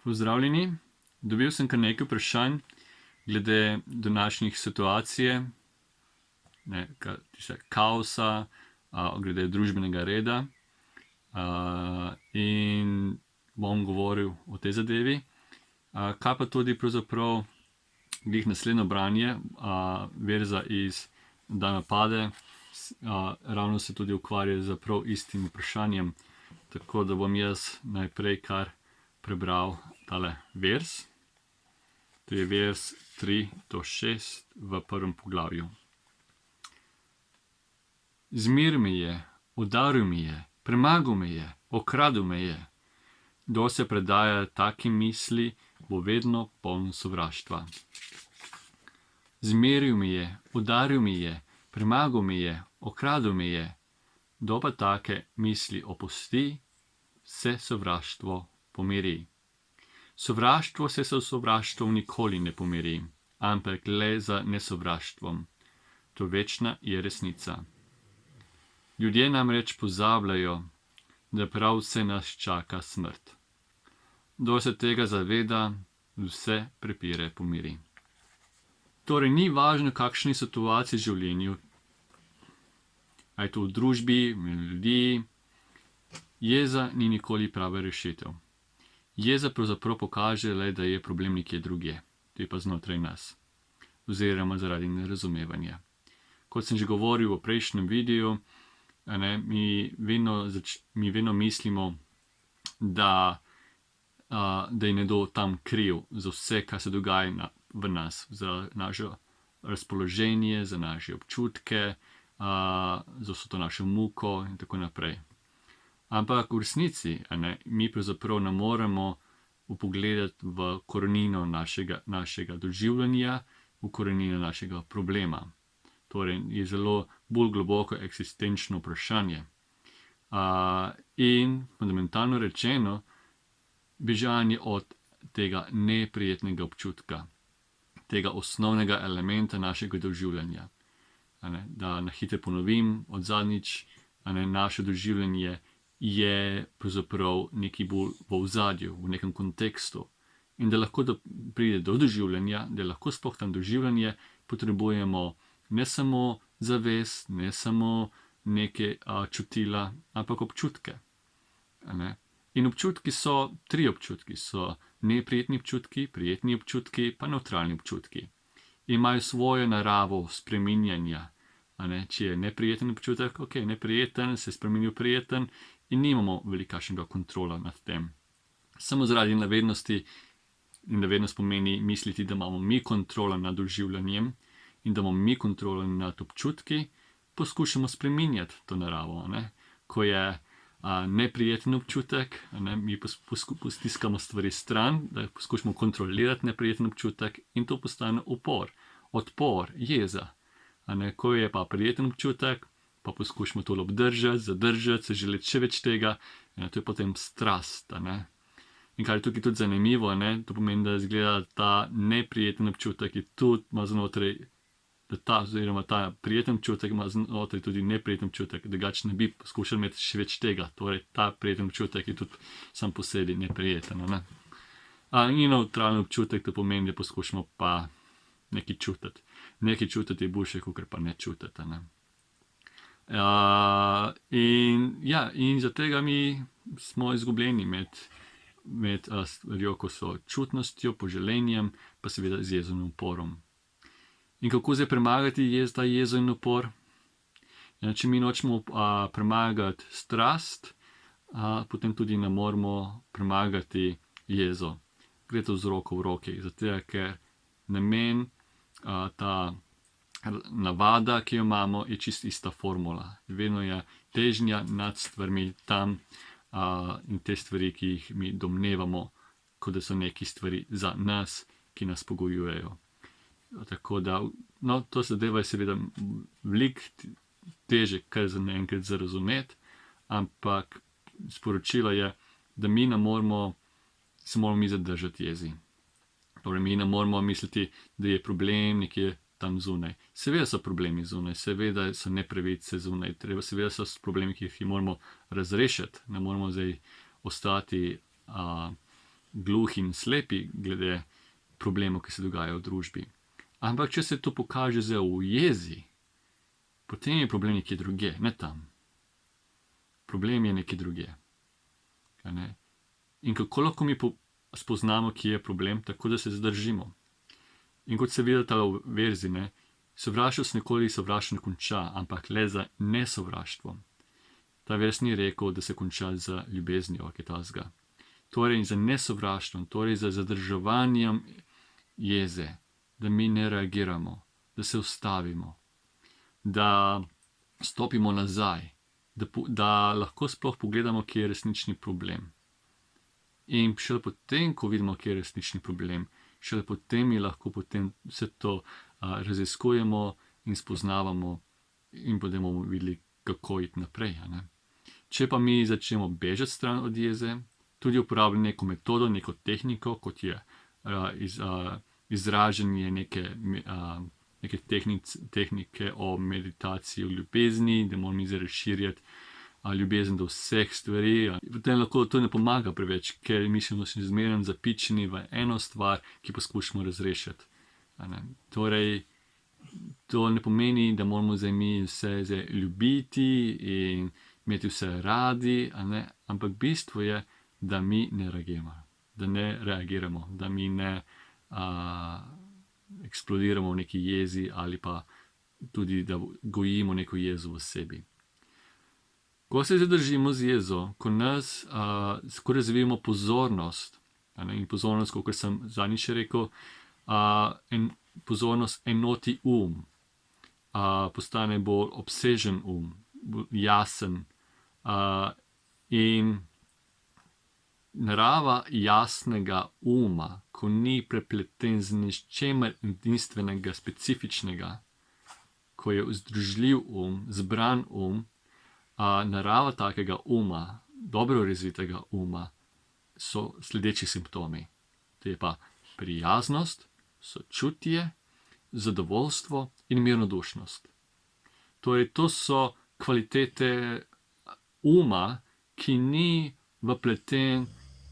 Pozdravljeni. Dobil sem kar nekaj vprašanj glede današnjih situacij, kaosa, glede družbenega reda, in bom govoril o tej zadevi. Kaj pa tudi pravzaprav glih naslednjo branje, verza iz Da me pade, ravno se tudi ukvarja z prav istim vprašanjem, tako da bom jaz najprej kar prebral tale vers. To je vers 3 do 6 v prvem poglavju. Zmeril me je, udaril me je, premagal me je, okradel me je. Kdor se predaja takim misli, bo vedno poln sovraštva. Zmeril me je, udaril me je, premagal me je, okradel me je. Kdor pa take misli opusti, se sovraštvo pomiri. Sovraštvo se s sovraštvom nikoli ne pomiri, ampak le za nesovraštvom. To večna je resnica. Ljudje namreč pozabljajo, da prav vse nas čaka smrt. Kdor se tega zaveda, vse prepire pomiri. Torej, ni važno, kakšni situaciji v življenju, a je to v družbi, med ljudi, jeza ni nikoli prava rešitev. Jeza pravzaprav pokaže le, da je problem nekje drugje, to je pa znotraj nas, oziroma zaradi nerazumevanja. Kot sem že govoril v prejšnjem videu, mi vedno mislimo, da je nekdo tam kriv za vse, kar se dogaja v nas, za naše razpoloženje, za naše občutke, za vso to našo muko in tako naprej. Ampak v resnici mi pravzaprav ne moremo vpogledati v korenino našega doživljanja, v korenino našega problema. Torej, je zelo bolj globoko eksistenčno vprašanje. In fundamentalno rečeno, bežanje od tega neprijetnega občutka, tega osnovnega elementa našega doživljanja. Da na hitro ponovim od zadnjič, naše doživljanje je pravzaprav nekaj bolj v ozadju, v nekem kontekstu. In da lahko pride do doživljanja, da lahko sploh tam doživljanje, potrebujemo ne samo zavest, ne samo neke čutila, ampak občutke. In občutki so, 3 občutki so neprijetni občutki, prijetni občutki, pa nevtralni občutki. Imajo svojo naravo spreminjanja. Če je neprijeten občutek, neprijeten, se spremeni v prijeten in nimamo velikašnega kontrola nad tem. Samo zaradi navednosti, in navednost pomeni misliti, da imamo mi kontrolo nad doživljanjem in da imamo mi kontrolo nad občutki, poskušamo spreminjati to naravo. Ko je neprijeten občutek, mi postiskamo stvari stran, da poskušamo kontrolirati neprijeten občutek in to postane upor, odpor, jeza. Ko je pa prijeten občutek, pa poskušamo to obdržati, zadržati, se želeti še več tega, to je potem strast. In kar je tukaj tudi zanimivo, to pomeni, da izgleda ta neprijeten občutek je tudi ima znotraj, oziroma ta prijeten občutek ima znotraj tudi neprijeten občutek, drugače ne bi poskušali imeti še več tega. Torej, ta prijeten občutek je tudi sam po sebi neprijeten. In nevtralni občutek, to pomeni, da poskušamo pa nekaj čutiti. Nekaj čutiti je boljše, kot pa ne čutiti. In zaradi tega mi smo izgubljeni med stvarjo, ko so čutnostjo, poželenjem, pa seveda z jezo in uporom. In kako zdaj premagati ta jezo in upor? Če mi nočemo premagati strast, potem tudi ne moremo premagati jezo. Gre to z roko v roki, zato ker namen, ta navada, ki jo imamo, je čist ista formula. Vedno je težnja nad stvarmi tam in te stvari, ki jih mi domnevamo, kot da so neke stvari za nas, ki nas pogojujejo. Tako da, to zadeva je seveda veliko teže, kar za naenkrat zarazumeti, ampak sporočilo je, da mi ne moramo, se moramo mi zadržati jezi. Torej, mi ne moramo misliti, da je problem nekje tam zunaj. Seveda so problemi zunaj, seveda so nepravice zunaj, seveda so problemi, ki jih moramo razrešiti. Ne moramo zdaj ostati gluhi in slepi glede problemov, ki se dogajajo v družbi. Ampak če se to pokaže zdaj v jezi, potem je problem nekje drugje, ne tam. Problem je nekje drugje. In kako lahko mi spoznamo, kje je problem, tako da se zadržimo. In kot se vidi ta verzi, sovraštvo se nikoli sovraštvo ne konča, ampak le za nesovraštvo. Ta vers ni rekel, da se konča z ljubeznijo, kaj tasga. Torej za nesovraštvom, torej za zadrževanjem jeze, da mi ne reagiramo, da se ustavimo, da stopimo nazaj, da lahko sploh pogledamo, kje je resnični problem. In šele potem, ko vidimo, kje je resnični problem, šele potem mi lahko potem vse to raziskujemo in spoznavamo in potem bomo videli, kako iti naprej. Če pa mi začnemo bežati stran od jeze, tudi uporabljamo neko metodo, neko tehniko, kot je izražanje neke tehnike o meditaciji, o ljubezni, da moramo mi zdaj razširjati ljubezen do vseh stvari. Potem lahko to ne pomaga preveč, ker mi smo še zmeraj zapičeni v eno stvar, ki poskušamo razrešiti. Torej, to ne pomeni, da moramo zdaj mi vse ljubiti in imeti vse radi, ampak bistvo je, da mi ne reagiramo, da mi ne eksplodiramo v neki jezi ali pa tudi, da gojimo neko jezo v sebi. Ko se zadržimo z jezo, ko razvijemo pozornost, in pozornost, kot sem zadnjič rekel, pozornost enoti postane bolj obsežen bolj jasen, in narava jasnega ko ni prepleten z ničemer edinstvenega, specifičnega, ko je vzdržljiv zbran narava takega dobro razvitega so sledeči simptomi. To je pa prijaznost, sočutje, zadovoljstvo in mirnodušnost. Torej, to so kvalitete ki ni vpleten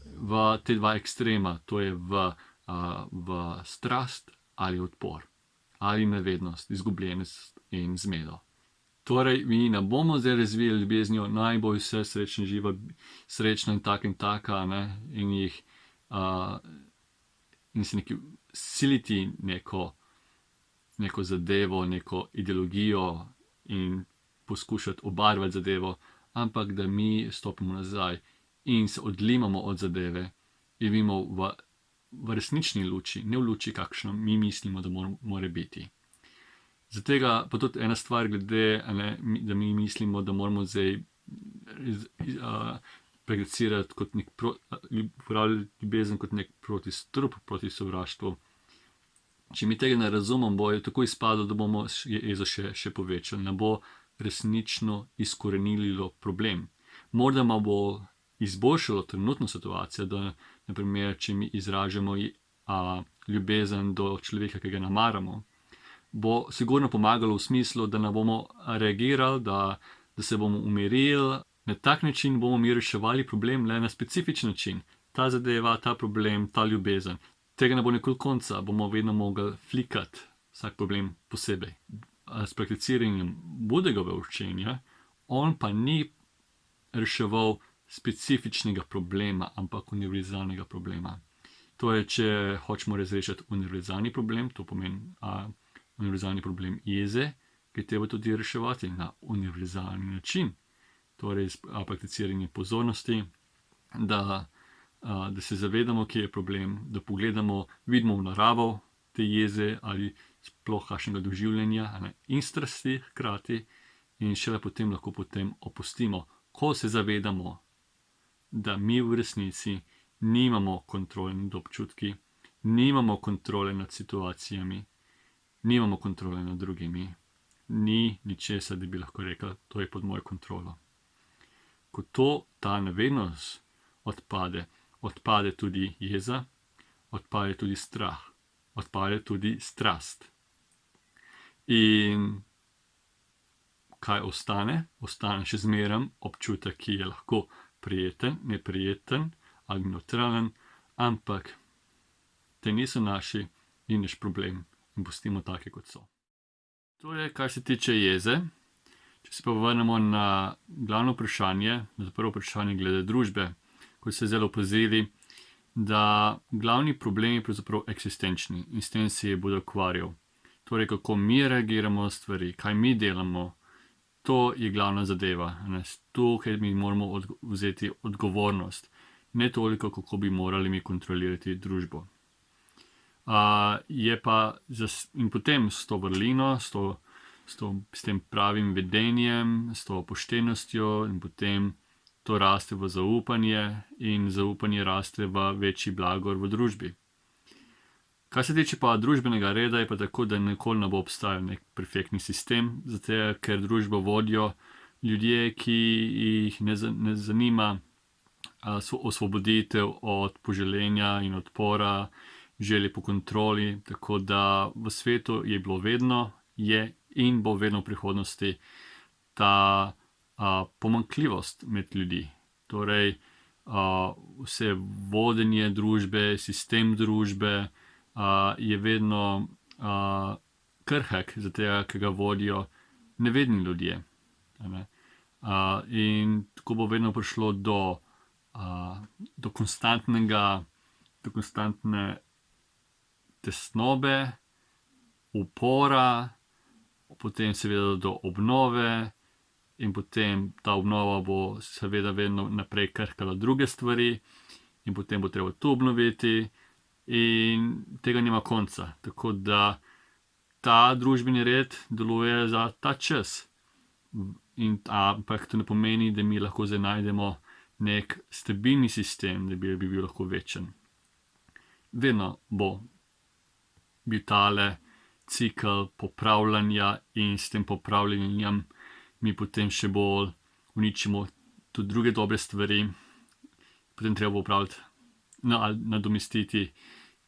v te dva ekstrema, to je v strast ali odpor, ali nevednost, izgubljenost in zmedo. Torej, mi ne bomo zdaj razvijali ljubeznijo, naj bo vse srečna, živa, srečna in taka, in se siliti neko zadevo, neko ideologijo in poskušati obarvati zadevo, ampak da mi stopimo nazaj in se odlimamo od zadeve in vidimo v resnični luči, ne v luči, kakšno mi mislimo, da mora biti. Zato pa tudi ena stvar glede, da mi mislimo, da moramo zdaj prakticirati kot uporabljati ljubezen kot nek protistrup proti sovraštvu. Če mi tega ne razumemo, bo tako izpadlo, da bomo jezo še povečali, ne bo resnično izkorenilo problem. Morda ma bo izboljšalo trenutno situacijo, da naprimer, če mi izražamo ljubezen do človeka, ki ga ne maramo, bo sigurno pomagalo v smislu, da ne bomo reagirali, da se bomo umirili. Na tak način bomo mi reševali problem le na specifičen način. Ta zadeva, ta problem, ta ljubezen. Tega ne bo nikoli konca, bomo vedno mogli flikati vsak problem posebej. S prakticiranjem Budevega učenja, on pa ni reševal specifičnega problema, ampak univerzalnega problema. Torej, če hočemo razrešiti univerzalni problem, to pomeni univerzalni problem jeze, ki je treba tudi reševati na univerzalni način. Torej, prakticiranje pozornosti, da se zavedamo, kje je problem, da pogledamo, vidimo v naravo te jeze ali sploh kakšnega doživljanja in strasti hkrati, in šele potem lahko opustimo, ko se zavedamo, da mi v resnici nimamo kontrole nad občutki, nimamo kontrole nad situacijami, nimamo kontrole nad drugimi, ni ničesar, da bi lahko rekel, to je pod mojo kontrolo. Ko ta nevednost odpade tudi jeza, odpade tudi strah, odpade tudi strast. In kaj ostane? Ostane še zmeraj občutek, ki je lahko prijeten, neprijeten ali nevtralen, ampak te niso naši, ni naš problem in pustimo take, kot so. To je, kar se tiče jeze. Če se pa vrnemo na glavno vprašanje, na prvo vprašanje glede družbe, kot ste zdaj opazili, da glavni problem je pravzaprav eksistenčni in s tem se je bodo ukvarjal. Torej, kako mi reagiramo na stvari, kaj mi delamo, to je glavna zadeva. Tukaj mi moramo vzeti odgovornost, ne toliko, kako bi morali mi kontrolirati družbo. Je pa in potem s to vrlino, s tem pravim vedenjem, s to poštenostjo in potem to raste v zaupanje in zaupanje raste v večji blagor v družbi. Kar se tiče pa družbenega reda, je pa tako, da nikoli ne bo obstajal nek perfektni sistem, zato ker družbo vodijo ljudje, ki jih ne zanima osvoboditev od poželenja in odpora, želje po kontroli, tako da v svetu je bilo vedno, je in bo vedno v prihodnosti ta pomanjkljivost med ljudi. Torej, vse vodenje družbe, sistem družbe je vedno krhek, zato ker ga vodijo nevedni ljudje. In tako bo vedno prišlo do konstantne tesnobe, upora, potem seveda do obnove in potem ta obnova bo seveda vedno naprej krhkala druge stvari in potem bo treba to obnoviti in tega nima konca. Tako da ta družbeni red deluje za ta čas. Ampak to ne pomeni, da mi lahko zdaj najdemo nek stabilni sistem, da bi bil lahko večen. Vedno bo bil tale cikel popravljanja in s tem popravljanjem mi potem še bolj uničimo tudi druge dobre stvari. Potem treba upravljati, nadomestiti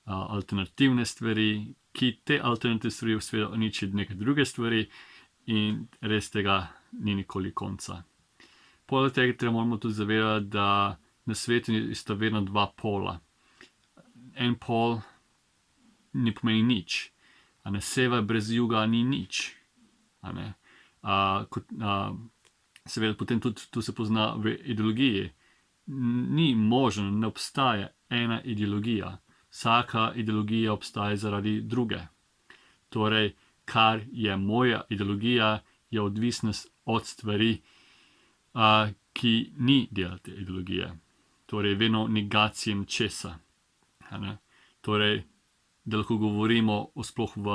alternativne stvari, ki te alternativne stvari seveda uničijo neke druge stvari in res tega ni nikoli konca. Poleg tega moramo tudi zavedati, da na svetu sta vedno dva pola. En pol ne pomeni nič. Sever brez juga ni nič. Seveda potem tudi to se pozna v ideologiji. Ni možno, ne obstaja ena ideologija. Vsaka ideologija obstaja zaradi druge. Torej, kar je moja ideologija, je odvisnost od stvari, ki ni del te ideologije. Torej, vedno negacija nečesa. Torej, da lahko govorimo sploh v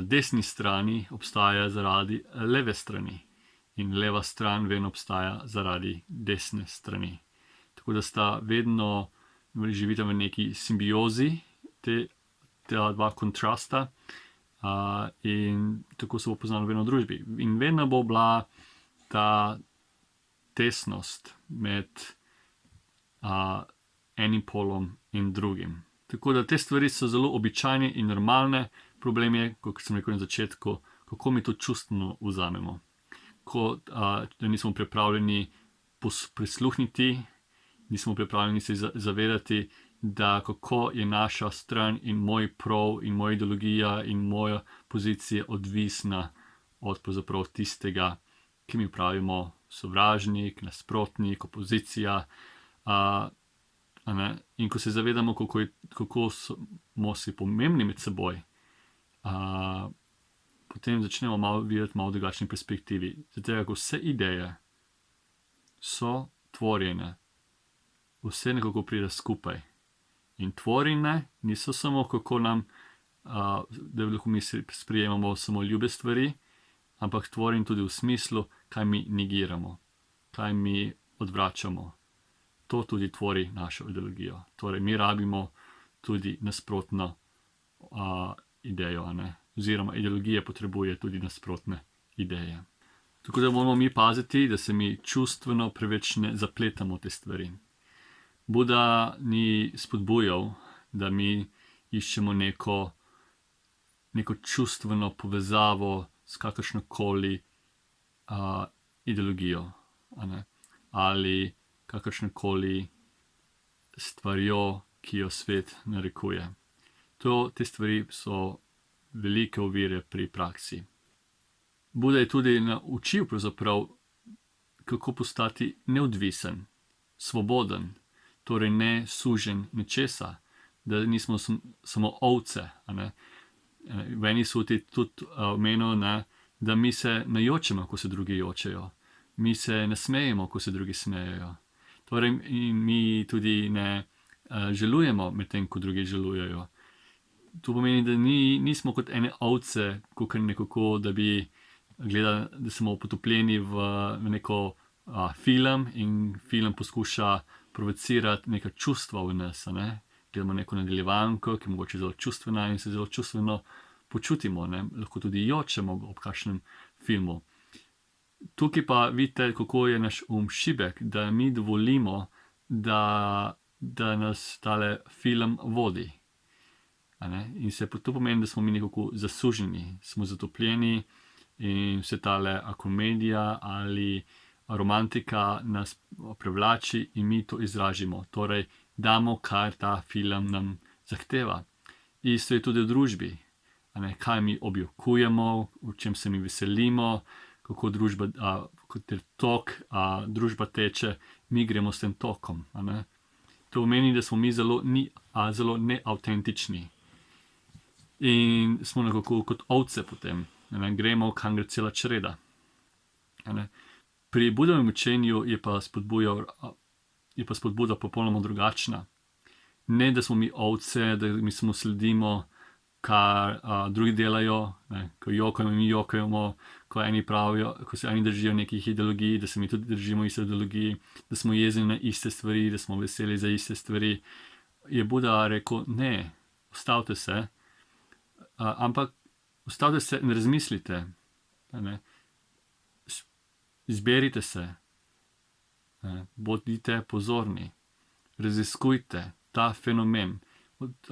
desni strani, obstaja zaradi leve strani. In leva stran vedno obstaja zaradi desne strani. Tako da sta vedno živita v neki simbiozi, ta dva kontrasta, in tako se bo poznalo vedno v družbi. In vedno bo bila ta tesnost med enim polom in drugim. Tako da te stvari so zelo običajne in normalne. Problem je, kot sem rekel na začetku, kako mi to čustveno vzamemo. Da nismo pripravljeni prisluhniti, nismo pripravljeni se zavedati, da kako je naša stran in moj prav in moja ideologija in moja pozicija odvisna od pravzaprav tistega, ki mi pravimo sovražnik, nasprotnik, opozicija. In ko se zavedamo, kako smo si pomembni med seboj, potem začnemo videti malo drugačni perspektivi. Zato, ko vse ideje so tvorjene, vse nekako pride skupaj. In tvorjene niso samo, kako nam, da lahko mi sprejemamo samo ljube stvari, ampak tvorjene tudi v smislu, kaj mi negiramo, kaj mi odvračamo. To tudi tvori našo ideologijo. Torej, mi rabimo tudi nasprotno idejo, oziroma ideologija potrebuje tudi nasprotne ideje. Tako da moramo mi paziti, da se mi čustveno preveč ne zapletamo te stvari. Buda ni spodbujal, da mi iščemo neko čustveno povezavo s kakršnokoli ideologijo, ali kakršnokoli stvarjo, ki jo svet narekuje. Te stvari so velike ovire pri praksi. Buda je tudi naučil pravzaprav, kako postati neodvisen, svoboden, torej ne sužen nečesa, da nismo samo ovce. V eni suti tudi omenil, da mi se ne jočemo, ko se drugi jočejo. Mi se ne smejemo, ko se drugi smejejo. Torej, in mi tudi ne žalujemo medtem, ko drugi žalujejo. To pomeni, da nismo kot ene ovce, kakor nekako, da bi gledali, da smo potopljeni v neko film in film poskuša provocirati neka čustva v nas. Gledamo neko nadaljevanko, ki je mogoče zelo čustvena in se zelo čustveno počutimo. Lahko tudi jočemo ob kakšnem filmu. Tukaj pa vidite, kako je naš šibek, da mi dovolimo, da nas tale film vodi. In to pomeni, da smo mi nekako zasuženi, smo zatopljeni in vse tale komedija ali romantika nas privlači in mi to izražimo. Torej, damo, kar ta film nam zahteva. Isto je tudi v družbi. Kaj mi objokujemo, v čem se mi veselimo, kako družba, kot je tok, družba teče, mi gremo s tem tokom. To pomeni, da smo mi zelo neavtentični. In smo nekako kot ovce potem. Gremo, kam gre cela čreda. Pri Budovem učenju je pa spodbuda popolnoma drugačna. Ne, da smo mi ovce, da mi samo sledimo, kar drugi delajo, ko jokamo, mi jokamo, ko se eni držijo nekih ideologij, da se mi tudi držimo iste ideologij, da smo jezni na iste stvari, da smo veseli za iste stvari. Je Buda rekel, ne, ustavite se, ampak ustavite se in razmislite. Izberite se, bodite pozorni, raziskujte ta fenomen,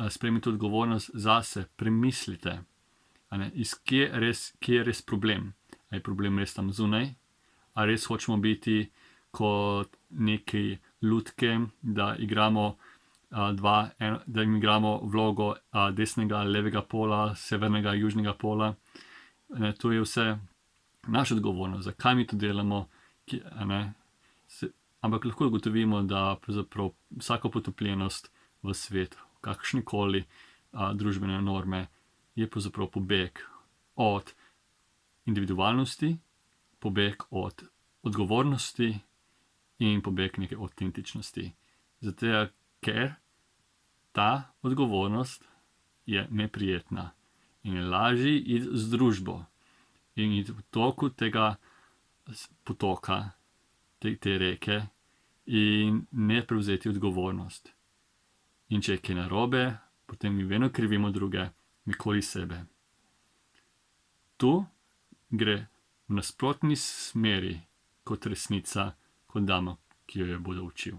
sprejmite odgovornost zase, premislite, kje je res problem. Je problem res tam zunaj? A res hočemo biti kot neki lutke, da igramo vlogo desnega, levega pola, severnega, južnega pola? To je vse naša odgovornost, zakaj mi to delamo, ampak lahko ugotovimo, da pravzaprav vsako potopljenost v svet, kakšnikoli družbene norme, je pravzaprav pobeg od individualnosti, pobeg od odgovornosti in pobeg neke avtentičnosti. Zato, ker ta odgovornost je neprijetna in je lažje iti z družbo in iti v toku tega potoka, te reke in ne prevzeti odgovornost. In če je kaj narobe, potem mi vedno krivimo druge, nikoli sebe. Tu gre v nasprotni smeri kot resnica, kot dama, ki jo je Buda učil.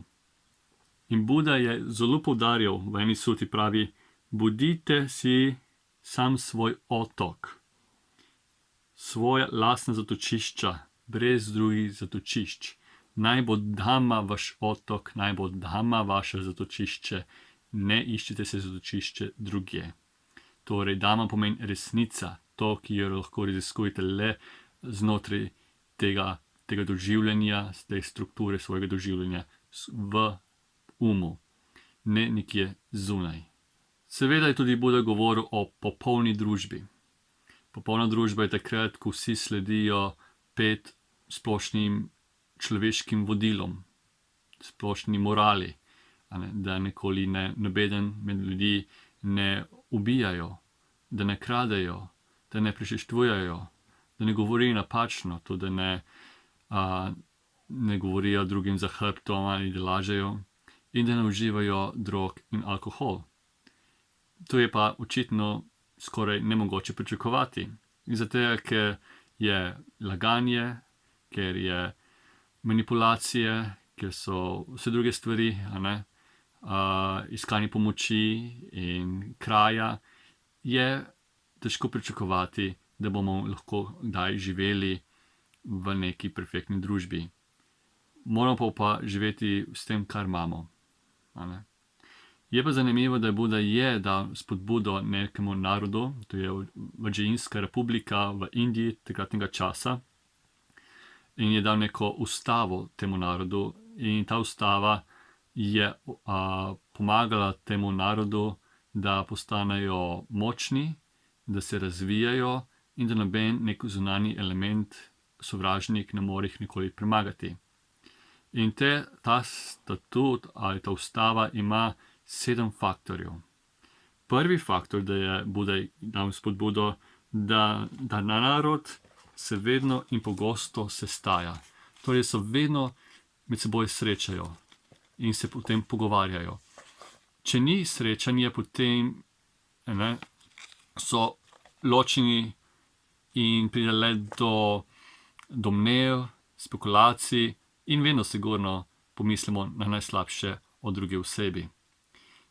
In Buda je zelo poudarjal, v eni suti pravi, bodite si sam svoj otok, svoja lastna zatočišča, brez drugih zatočišč. Naj bo dhamma vaš otok, naj bo dhamma vaše zatočišče, ne iščite se zatočišče drugje. Torej, dhamma pomeni resnica, to, ki jo lahko raziskujete le znotraj tega doživljanja, te strukture svojega doživljanja v umu, ne nekje zunaj. Seveda je tudi Buda govoril o popolni družbi. Popolna družba je takrat, ko vsi sledijo 5 splošnim človeškim vodilom, splošni morali, da nikoli nobeden med ljudi ne ubijajo, da ne kradejo, da ne prešeštvujejo, da ne govorijo napačno, tudi ne govorijo drugim za hrbtom ali da lažejo in da ne uživajo drog in alkohol. To je pa očitno skoraj nemogoče pričakovati. Zato, ker je laganje, ker je manipulacije, ker so vse druge stvari, iskanje pomoči in kraja, je težko pričakovati, da bomo lahko kdaj živeli v neki perfektni družbi. Moramo pa živeti s tem, kar imamo. Je pa zanimivo, da Buda je dal spodbudo nekemu narodu, to je Vajrayinska republika v Indiji takratnega časa, in je dal neko ustavo temu narodu, in ta ustava je pomagala temu narodu, da postanejo močni, da se razvijajo in da noben nek zunanji element, sovražnik, ne more jih nikoli premagati. In ta statut ali ta ustava ima 7 faktorjev. Prvi faktor, da je Buda dal spodbudo, da narod se vedno in pogosto sestaja. Torej so vedno med seboj srečajo in se potem pogovarjajo. Če ni srečanja, potem so ločeni in pride le do domnev, spekulacij in vedno sigurno pomislimo na najslabše o drugi osebi.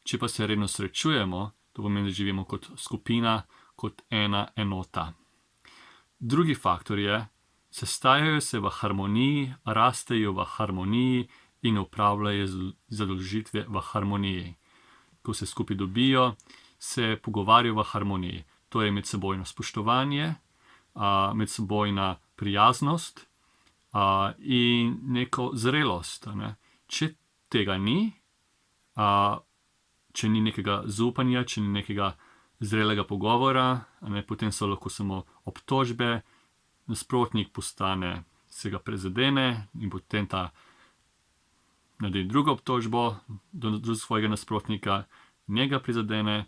Če pa se redno srečujemo, to pomeni, da živimo kot skupina, kot ena enota. Drugi faktor je, sestajajo se v harmoniji, rastejo v harmoniji in upravljajo zadolžitve v harmoniji. Ko se skupaj dobijo, se pogovarjajo v harmoniji. To je medsebojno spoštovanje, medsebojna prijaznost in neko zrelost. Če tega ni, če ni nekega zaupanja, če ni nekega zrelega pogovora, potem so lahko samo obtožbe, nasprotnik se ga prezadene in potem ta naredi drugo obtožbo do svojega nasprotnika, njega prizadene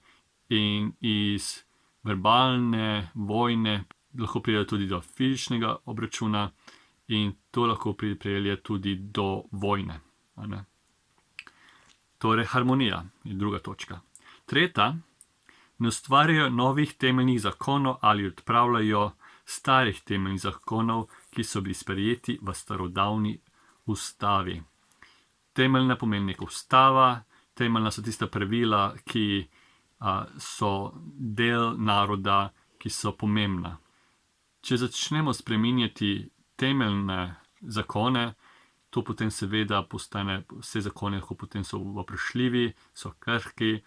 in iz verbalne vojne lahko pride tudi do fizičnega obračuna in to lahko pripelje tudi do vojne. Torej, harmonija je druga točka. Tretja, ne ustvarjajo novih temeljnih zakonov ali odpravljajo starih temeljnih zakonov, ki so bili sprejeti v starodavni ustavi. Temeljna pomeni neka ustava, temeljna so tista pravila, ki so del naroda, ki so pomembna. Če začnemo spreminjati temeljne zakone, to potem seveda postane, vse zakone lahko potem so vprašljivi, so krhki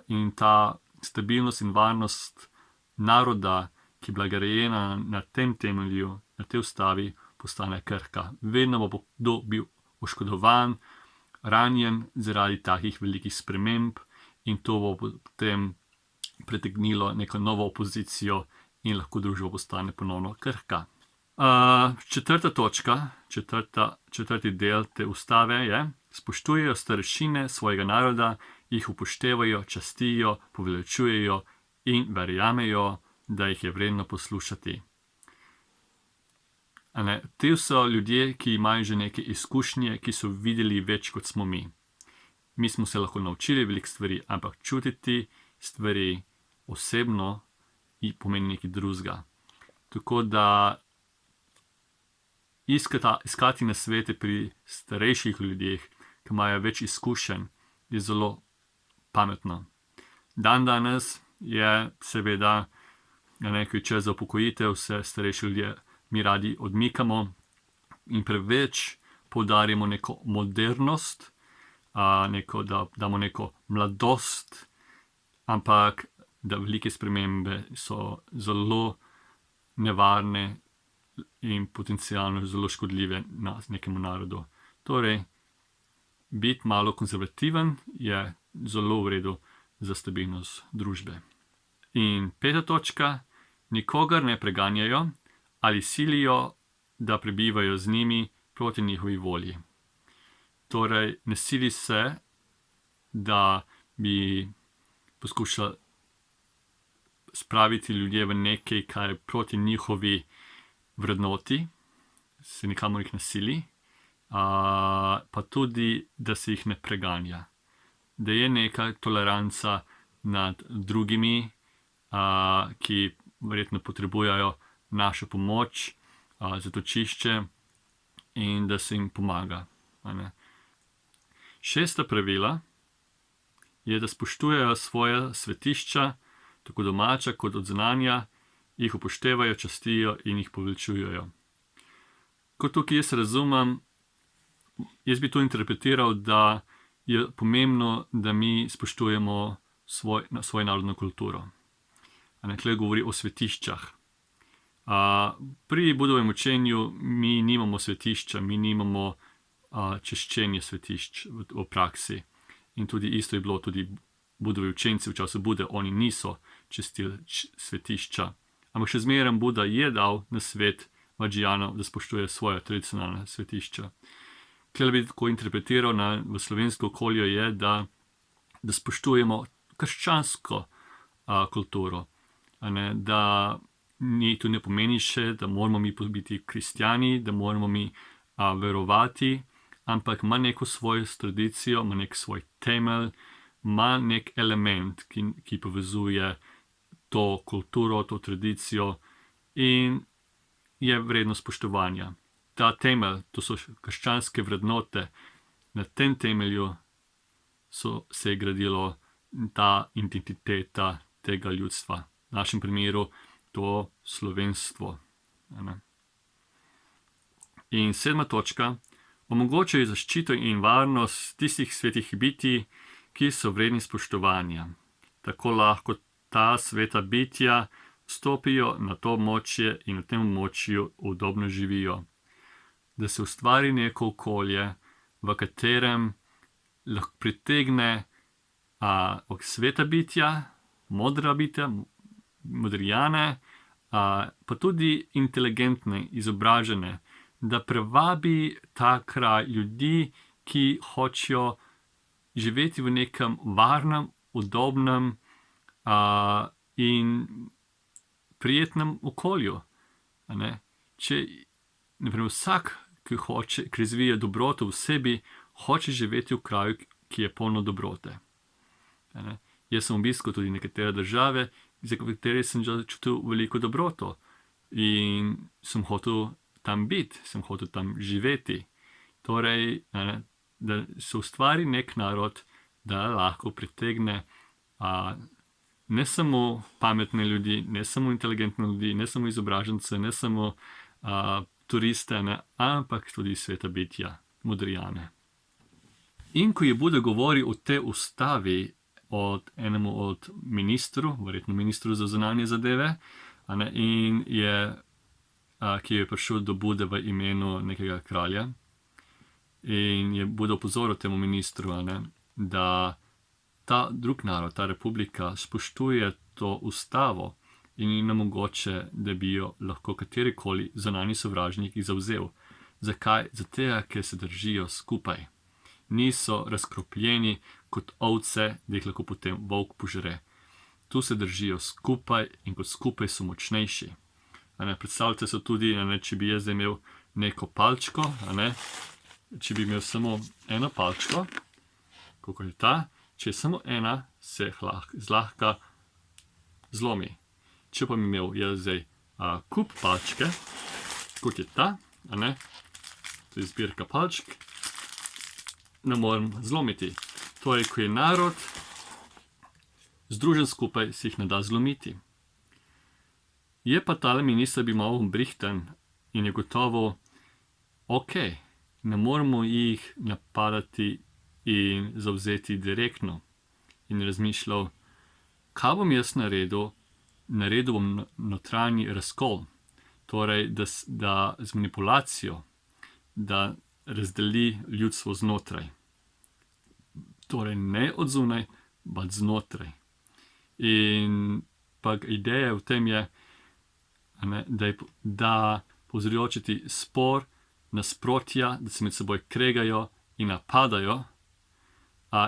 in ta stabilnost in varnost naroda, ki je bila grajena na tem temelju, na tej ustavi, postane krhka. Vedno bo kdo bil oškodovan, ranjen zaradi takih velikih sprememb in to bo potem pritegnilo neko novo opozicijo in lahko družba postane ponovno krhka. Četrta točka, četrti del te ustave je, spoštujejo starešine svojega naroda, jih upoštevajo, častijo, poveličujejo in verjamejo, da jih je vredno poslušati. Ti so ljudje, ki imajo že neke izkušnje, ki so videli več, kot smo mi. Mi smo se lahko naučili veliko stvari, ampak čutiti stvari osebno pomeni nekaj drugega. Tako da iskati nasvete pri starejših ljudeh, ki imajo več izkušenj, je zelo pametno. Danes je seveda nekaj čas za upokojitev, vse starejši ljudje mi radi odmikamo in preveč poudarjamo neko modernost, da damo neko mladost, ampak da velike spremembe so zelo nevarne in potencialno zelo škodljive na nekemu narodu. Torej, biti malo konzervativen je zelo v redu za stabilnost družbe. In 5. točka, nikogar ne preganjajo ali silijo, da prebivajo z njimi proti njihovi volji. Torej, ne sili se, da bi poskušali spraviti ljudje v nekaj, kar je proti njihovi vrednoti, se nikamor jih ne sili, pa tudi, da se jih ne preganja. Da je neka toleranca nad drugimi, ki verjetno potrebujejo našo pomoč, zatočišče in da se jim pomaga. 6. pravila je, da spoštujejo svoja svetišča, tako domača kot od zunanja, jih upoštevajo, častijo in jih poveličujejo. Ko tukaj jaz razumem, jaz bi to interpretiral, da je pomembno, da mi spoštujemo svojo narodno kulturo. Tukaj govori o svetiščah. Pri Budovem učenju mi nimamo svetišča, mi nimamo češčenje svetišč v praksi. In tudi isto je bilo, tudi Budovi učenci v času Bude, oni niso čistili svetišča. Ampak še zmeraj Buda je dal na svet Vajrayanov, da spoštuje svoje tradicionalne svetišča. Kaj bi tako interpretiral v slovensko okolje je, da spoštujemo krščansko kulturo. Da to ne pomeni še, da moramo mi biti kristjani, da moramo mi verovati, ampak ima neko svojo tradicijo, ima nek svoj temelj, ima nek element, ki povezuje to kulturo, to tradicijo in je vredno spoštovanja. Ta temelj, to so krščanske vrednote, na tem temelju se je gradilo ta identiteta tega ljudstva. V našem primeru to slovenstvo. In 7. točka. Omogočajo zaščito in varnost tistih svetih bitij, ki so vredni spoštovanja. Tako lahko ta sveta bitja stopijo na to območje in v tem območju udobno živijo. Da se ustvari neko okolje, v katerem lahko pritegne sveta bitja, modra bitja, modrijane, pa tudi inteligentne, izobražene, da prevabi ta kraj ljudi, ki hočejo živeti v nekem varnem, udobnem in prijetnem okolju. Če, naprimer, vsak, ki razvija dobroto v sebi, hoče živeti v kraju, ki je polno dobrote. Jaz sem obiskal tudi nekatere države, za katere sem čutil veliko dobroto in sem hotel tam biti, sem hotel tam živeti. Torej, da se ustvari nek narod, da lahko pritegne ne samo pametne ljudi, ne samo inteligentne ljudi, ne samo izobražence, ne samo turiste, ampak tudi sveta bitja, modrijane. In ko je Buda govoril o tej ustavi enemu od ministru, verjetno ministru za zunanje zadeve, in ki je prišel do Bude v imenu nekega kralja, in je Buda opozoril temu ministru, da ta drug narod, ta republika spoštuje to ustavo in ni nemogoče, da bi jo lahko katerikoli zunanji sovražnik zavzel. Zakaj? Zato, ker se držijo skupaj. Niso razkropljeni kot ovce, da jih lahko potem volk požre. Tu se držijo skupaj in kot skupaj so močnejši. Predstavljate se tudi, če bi jaz imel neko palčko, če bi imel samo eno palčko, kako je ta, če je samo ena, se zlahka zlomi. Če pa bi imel jaz zdaj kup palčke, kot je ta, to je zbirka palčk, ne morem zlomiti. Torej, ko je narod združen skupaj, si jih ne da zlomiti. Je pa tale minister bi malo brihten in je gotovo, ne moramo jih napadati in zavzeti direktno. In razmišljal, kaj bom jaz naredil? Naredil bom notranji razkol. Torej, da z manipulacijo, da razdeli ljudstvo znotraj. Torej, ne od zunaj, pa znotraj. In pa ideja v tem je, da povzročiti spor, nasprotja, da se med seboj kregajo in napadajo,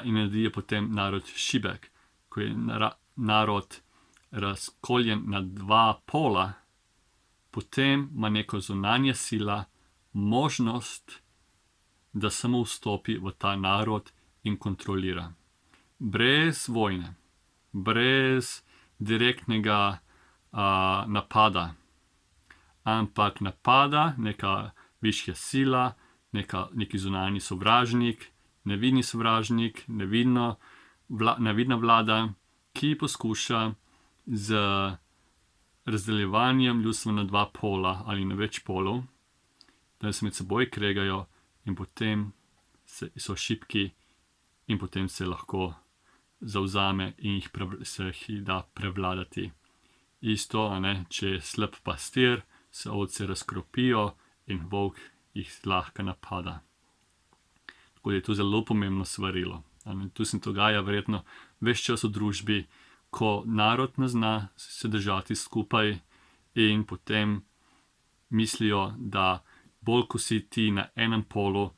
in naredijo potem narod šibek. Ko je narod razkoljen na dva pola, potem ima neko zunanja sila možnost, da samo vstopi v ta narod in kontrolira. Brez vojne, brez direktnega napada, ampak napada neka višja sila, neki zunanji sovražnik, nevidni sovražnik, nevidna vlada, ki poskuša z razdeljevanjem ljudstva na dva pola ali na več polov, da se med seboj kregajo in potem so šibki in potem se lahko zavzame in se jih da prevladati. Isto, če je slab pastir, se ovce razkropijo in volk jih lahko napada. Tako da je to zelo pomembno svarilo. Tu se dogaja verjetno ves čas v družbi, ko narod ne zna se držati skupaj in potem mislijo, da bolj ko si ti na enem polu,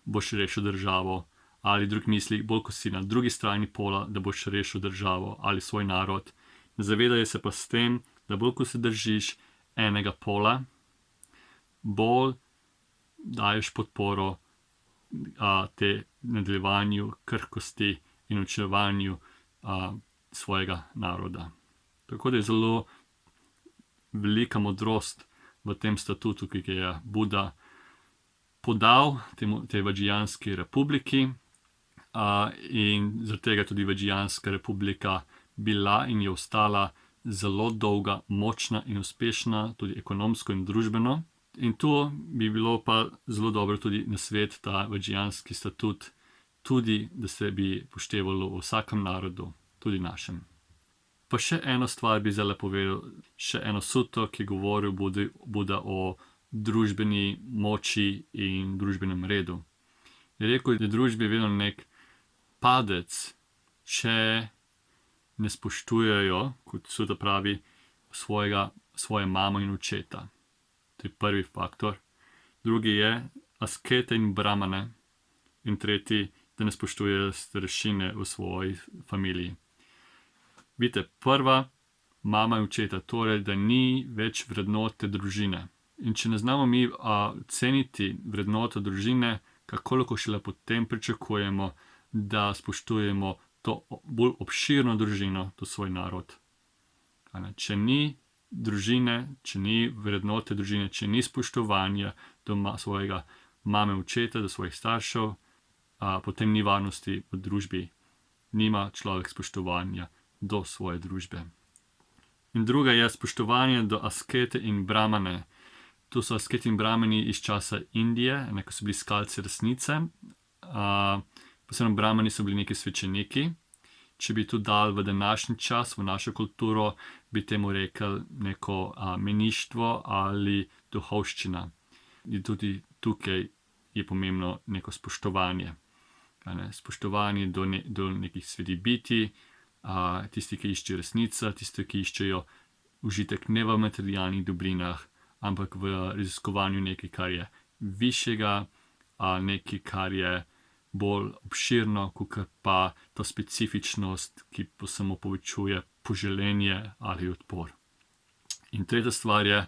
boš rešil državo, ali drug misli, bolj ko si na drugi strani pola, da boš rešil državo ali svoj narod. Ne zavedajo se pa s tem, da bolj ko se držiš enega pola, bolj daješ podporo te nadaljevanju krhkosti in uničevanju svojega naroda. Tako da je zelo velika modrost v tem statutu, ki ga je Buda podal tej Vadžijanski republiki, in zaradi tega tudi Vadžijanska republika bila in je ostala zelo dolga, močna in uspešna, tudi ekonomsko in družbeno. In to bi bilo pa zelo dobro tudi nasvet, ta Vadžijanski statut, tudi da se bi poštevalo v vsakem narodu, tudi našem. Pa še eno stvar bi zdaj povedal, še eno suto, ki je govoril Buda o družbeni moči in družbenem redu. Je rekel, da je družbi vedno nek padec, če ne spoštujejo, kot suta pravi, svoje mamo in očeta. To je prvi faktor. Drugi je askete in brahmane. In tretji, da ne spoštujejo starešine v svoji familiji. Vidite, prva, mama in očeta, torej, da ni več vrednote družine. In če ne znamo mi ceniti vrednoto družine, kako lahko šele potem pričakujemo, da spoštujemo to bolj obširno družino, to svoj narod. Če ni družine, če ni vrednote družine, če ni spoštovanja do svojega mame, očeta, do svojih staršev, potem ni varnosti v družbi. Nima človek spoštovanja do svoje družbe. In druga je spoštovanje do askete in brahmane. To so asketi in brahmani iz časa Indije, ko so bili iskalci resnice. Posebno brahmani so bili neki svečeniki. Če bi to dal v današnji čas, v našo kulturo, bi temu rekel neko meništvo ali duhovščina. In tudi tukaj je pomembno neko spoštovanje. Spoštovanje do nekih svetih bitij, tisti, ki iščejo resnico, tisti, ki iščejo užitek ne v materialnih dobrinah, ampak v raziskovanju nekaj, kar je višjega, nekaj, kar je bolj obširno, kot pa ta specifičnost, ki pa samo povečuje poželenje ali odpor. In tretja stvar je,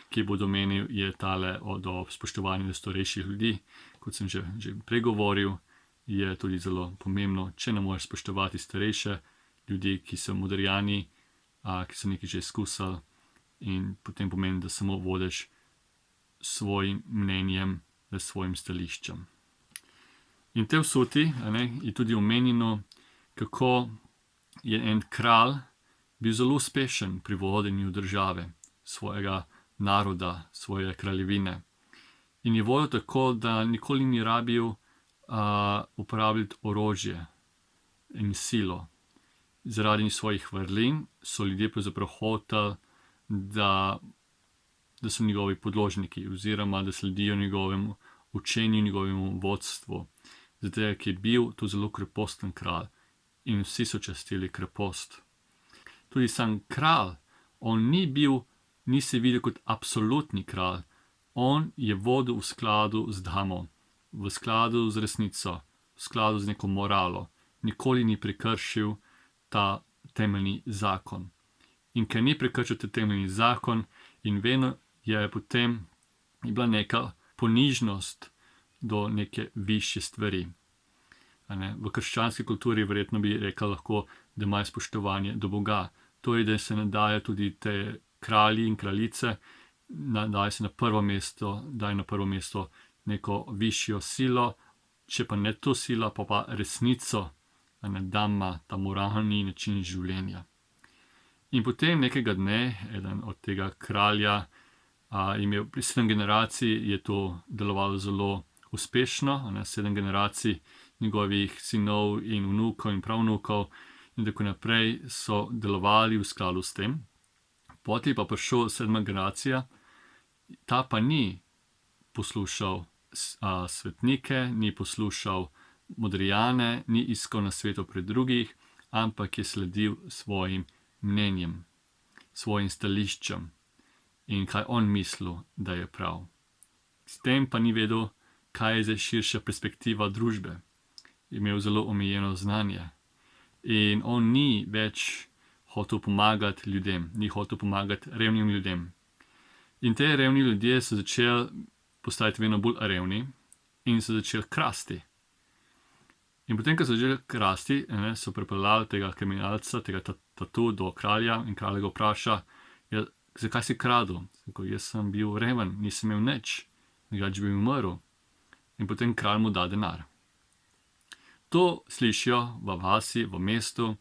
ki bo omenil, je tale do spoštovanja do starejših ljudi. Kot sem že pregovoril, je tudi zelo pomembno, če ne moreš spoštovati starejše ljudi, ki so modrjani, ki so nekaj že izkusili, in potem pomeni, da samo vodiš svojim mnenjem, svojim stališčem. In te vsoti je tudi omenjeno, kako je en kralj bil zelo uspešen pri vodenju države, svojega naroda, svoje kraljevine. In je vodil tako, da nikoli ni rabil uporabljati orožje in silo. Zaradi svojih vrlin so ljudje pravzaprav hoteli, da so njegovi podložniki oziroma da sledijo njegovemu učenju, njegovemu vodstvu. Zato je bil to zelo kreposten kralj in vsi so častili krepost. Tudi sam kralj, on ni se videl kot absolutni kralj. On je vodil v skladu z dhammo, v skladu z resnico, v skladu z neko moralo. Nikoli ni prekršil ta temeljni zakon. In ker ni prekršil ta temeljni zakon, in vedno je potem bila neka ponižnost do neke višje stvari. V krščanski kulturi verjetno bi rekel lahko, da imajo spoštovanje do Boga. To je, da se ne daje tudi te kralji in kraljice, daje se na prvo mesto neko višjo silo, če pa ne to silo, pa resnico, dhamma, ta moralni način življenja. In potem nekega dne, eden od tega kralja, imel pri 7 generacij, je to delovalo zelo uspešno, 7 generacij njegovih sinov in vnukov in pravnukov in tako naprej so delovali v skladu s tem. Potem je pa prišel 7. generacija, ta pa ni poslušal svetnike, ni poslušal modrijane, ni iskal nasvetov pri drugih, ampak je sledil svojim mnenjem, svojim stališčem in kaj on mislil, da je prav. S tem pa ni vedel, kaj je zdaj širša perspektiva družbe. Je imel zelo omejeno znanje. In on ni več hotel pomagati ljudem, ni hotel pomagati revnim ljudem. In te revni ljudje so začeli postajati vedno bolj revni in so začeli krasti. In potem, ko so začeli krasti, so pripeljali tega kriminalca, tega tatu do kralja in kralj ga vpraša, zakaj si kradel? Jaz sem bil reven, nisem imel nič, drugače bi umrl. In potem kralj mu da denar. To slišijo v vasi, v mestu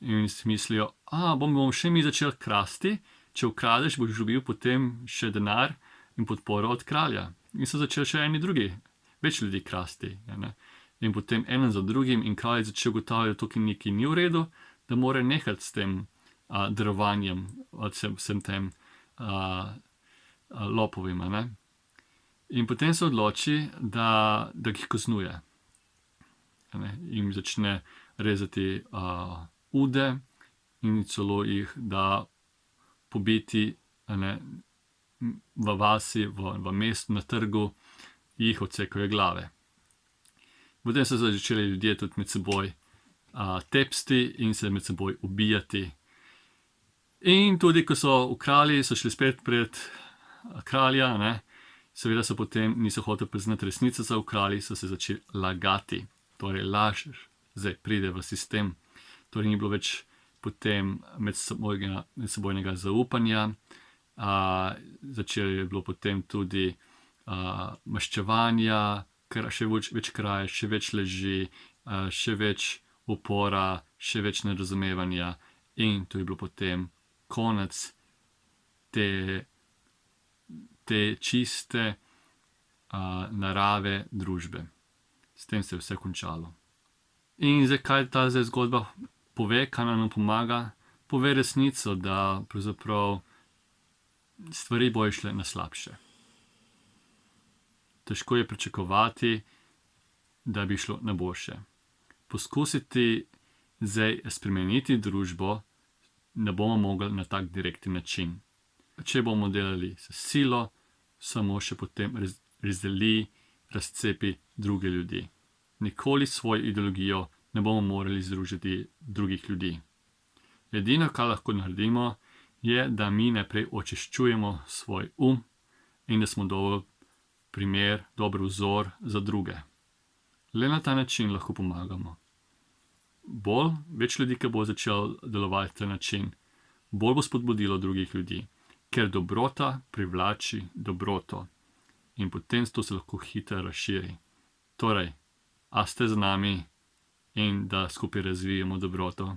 in si mislijo, bomo še mi začeli krasti, če ukradeš, boš dobil potem še denar in podporo od kralja. In so začeli še eni drugi, več ljudi krasti. In potem eden za drugim in kralj je začel ugotavljati, da tukaj nekaj ni v redu, da mora nehati s tem darovanjem vsem tem lopovim. In potem se odloči, da jih kaznuje. In začne rezati ude in celo jih da pobiti v vasi, v mestu, na trgu, jih odsekajo glave. Potem so začeli ljudje tudi med seboj tepsti in se med seboj ubijati. In tudi, ko so ukrali, so šli spet pred kralja, seveda so potem niso hoteli priznati resnice, so ukrali, so se začeli lagati. Torej, laž zdaj pride v sistem. Torej, ni bilo več potem medsebojnega zaupanja. Začelo je bilo potem tudi maščevanja, še več kraje, še več laži, še več upora, še več nerazumevanja. In to je bilo potem konec te čiste narave družbe. S tem se je vse končalo. In zdaj, kaj ta zgodba pove, kaj nam pomaga? Pove resnico, da pravzaprav stvari bojo šle na slabše. Težko je pričakovati, da bi šlo na boljše. Poskusiti zdaj spremeniti družbo ne bomo mogli na tak direkten način. Če bomo delali s silo, samo še potem razdeli, razcepi druge ljudi. Nikoli svojo ideologijo ne bomo morali združiti drugih ljudi. Edino, kar lahko naredimo, je, da mi najprej očiščujemo svoj in da smo dober primer, dober vzor za druge. Le na ta način lahko pomagamo. Več ljudi, ki bo začel delovati na ta način, bolj bo spodbudilo drugih ljudi, ker dobrota privlači dobroto. In potem to se lahko hitro razširi. Torej, a ste z nami in da skupaj razvijemo dobroto?